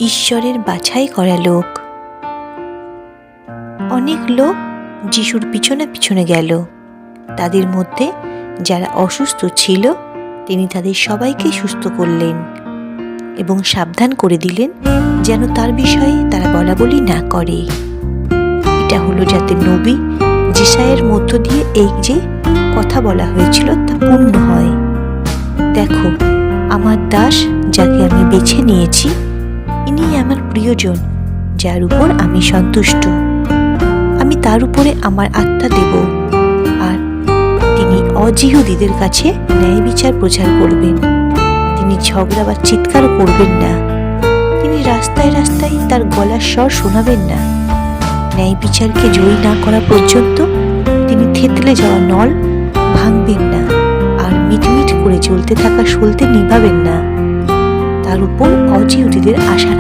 ঈশ্বরের বাছাই করা লোক। অনেক লোক যিশুর পিছনে পিছনে গেল। তাদের মধ্যে যারা অসুস্থ ছিল তিনি তাদের সবাইকে সুস্থ করলেন এবং সাবধান করে দিলেন যেন তার বিষয়ে তারা বলাবলি না করে। এটা হলো যাতে নবী যেসায়ার মধ্য দিয়ে এই যে কথা বলা হয়েছিল তা পূর্ণ হয়। দেখো, আমার দাস যাকে আমি বেছে নিয়েছি, ইনি আমার প্রিয়জন, যার উপর আমি সন্তুষ্ট। আমি তার উপরে আমার আত্মা দেব, আর তিনি অজিহুদীদের কাছে ন্যায় বিচার প্রচার করবেন। তিনি ঝগড়া বা চিৎকার করবেন না। তিনি রাস্তায় রাস্তায় তার গলার স্বর শোনাবেন না। ন্যায় বিচারকে জয়ী না করা পর্যন্ত তিনি থেতলে যাওয়া নল ভাঙবেন না, আর মিটমিট করে জ্বলতে থাকা সলতে নিভাবেন না। তার উপর অজিহুদীদের আশা